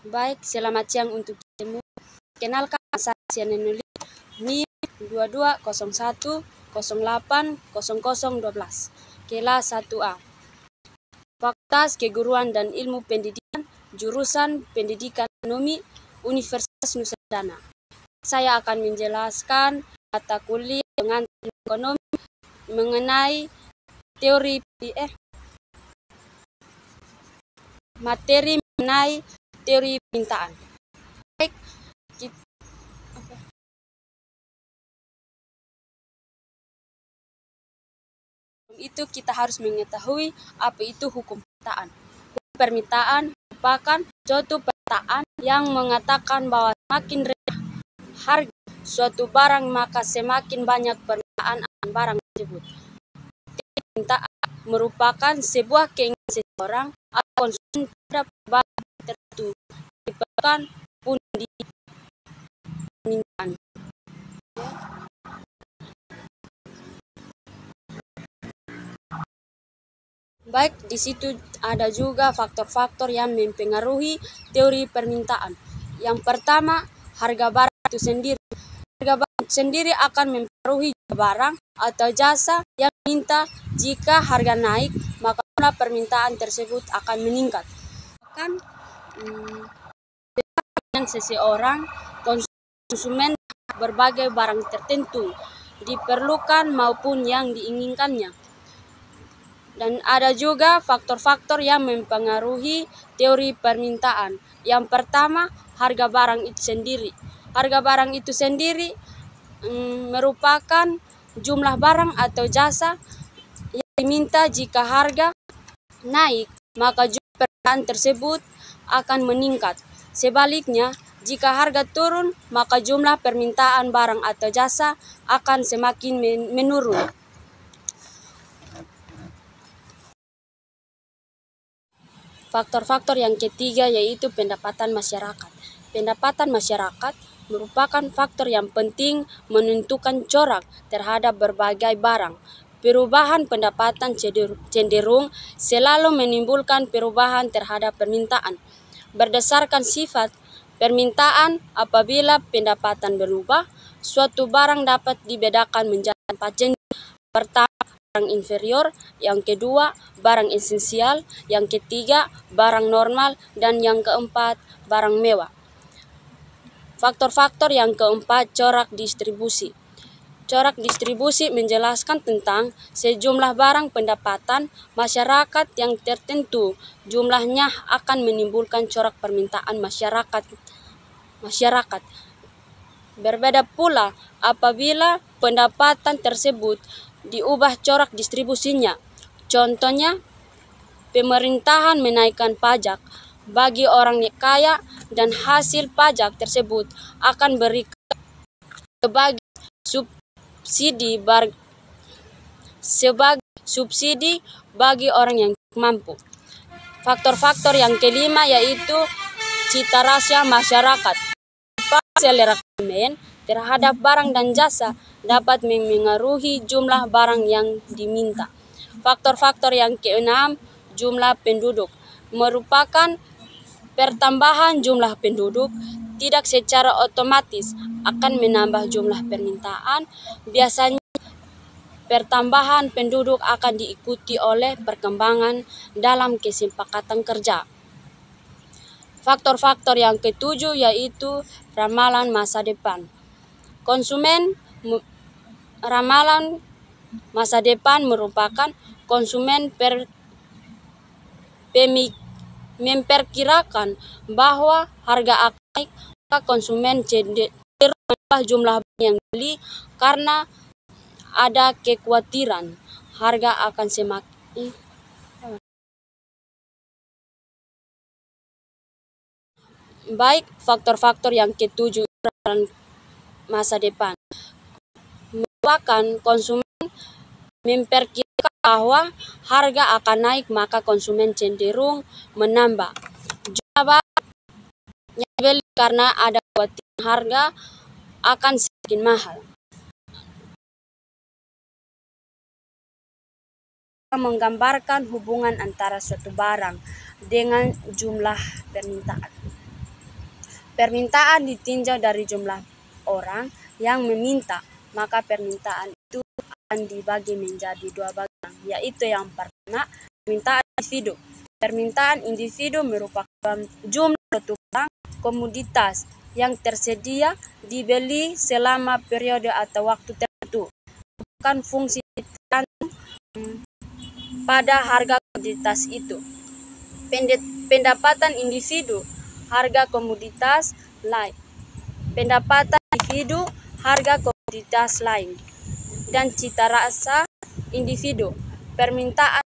Baik, selamat siang untuk semua. Kenalkan saya Sianenuli NIM 2201080012 kelas 1A. Fakultas Keguruan dan Ilmu Pendidikan, jurusan Pendidikan Ekonomi, Universitas Nusa Dana. Saya akan menjelaskan mata kuliah dengan ekonomi mengenai materi mengenai teori permintaan. Baik, kita harus mengetahui apa itu hukum permintaan. Hukum permintaan merupakan suatu permintaan yang mengatakan bahwa semakin rendah harga suatu barang maka semakin banyak permintaan akan barang tersebut. Permintaan merupakan sebuah keinginan seseorang atau konsumen terhadap barang tertentu diperlukan pun di permintaan. Baik, di situ ada juga faktor-faktor yang mempengaruhi teori permintaan. Yang pertama, harga barang itu sendiri. Harga barang sendiri akan mempengaruhi barang atau jasa yang diminta. Jika harga naik, maka permintaan tersebut akan meningkat. Bahkan seseorang konsumen berbagai barang tertentu diperlukan maupun yang diinginkannya. Dan ada juga faktor-faktor yang mempengaruhi teori permintaan. Yang pertama, harga barang itu sendiri. Harga barang itu sendiri merupakan jumlah barang atau jasa yang diminta. Jika harga naik, maka jumlah permintaan tersebut akan meningkat. Sebaliknya, jika harga turun, maka jumlah permintaan barang atau jasa akan semakin menurun. Faktor-faktor yang ketiga yaitu pendapatan masyarakat. Pendapatan masyarakat merupakan faktor yang penting menentukan corak terhadap berbagai barang. Perubahan pendapatan cenderung selalu menimbulkan perubahan terhadap permintaan. Berdasarkan sifat permintaan, apabila pendapatan berubah, suatu barang dapat dibedakan menjadi 4 jenis. Pertama, barang inferior, yang kedua, barang esensial, yang ketiga, barang normal, dan yang keempat, barang mewah. Faktor-faktor yang keempat, corak distribusi. Corak distribusi menjelaskan tentang sejumlah barang pendapatan masyarakat yang tertentu. Jumlahnya akan menimbulkan corak permintaan masyarakat. Berbeda pula apabila pendapatan tersebut diubah corak distribusinya. Contohnya, pemerintahan menaikkan pajak bagi orang kaya dan hasil pajak tersebut akan berikan sebagai subsidi bagi orang yang mampu. Faktor-faktor yang kelima yaitu cita rasa masyarakat. Selera konsumen terhadap barang dan jasa dapat memengaruhi jumlah barang yang diminta. Faktor-faktor yang keenam, jumlah penduduk. Merupakan pertambahan jumlah penduduk tidak secara otomatis akan menambah jumlah permintaan. Biasanya pertambahan penduduk akan diikuti oleh perkembangan dalam kesepakatan kerja. Faktor-faktor yang ketujuh yaitu ramalan masa depan. Ramalan masa depan merupakan konsumen memperkirakan bahwa harga akan naik, maka konsumen cenderung menambah jumlah yang dibeli karena ada kekhawatiran harga akan semakin. Baik, faktor-faktor yang ketujuh masa depan merupakan konsumen memperkirakan bahwa harga akan naik, maka konsumen cenderung menambah jumlah barang yang dibeli karena ada kekhawatiran harga akan semakin mahal. Menggambarkan hubungan antara suatu barang dengan jumlah permintaan. Permintaan ditinjau dari jumlah orang yang meminta, maka permintaan itu akan dibagi menjadi dua bagian, yaitu yang pertama, permintaan individu. Permintaan individu merupakan jumlah suatu barang komoditas yang tersedia dibeli selama periode atau waktu tertentu, bukan fungsi tergantung pada harga komoditas itu. Pendapatan individu, harga komoditas lain. Pendapatan individu, harga komoditas lain. Dan cita rasa individu, permintaan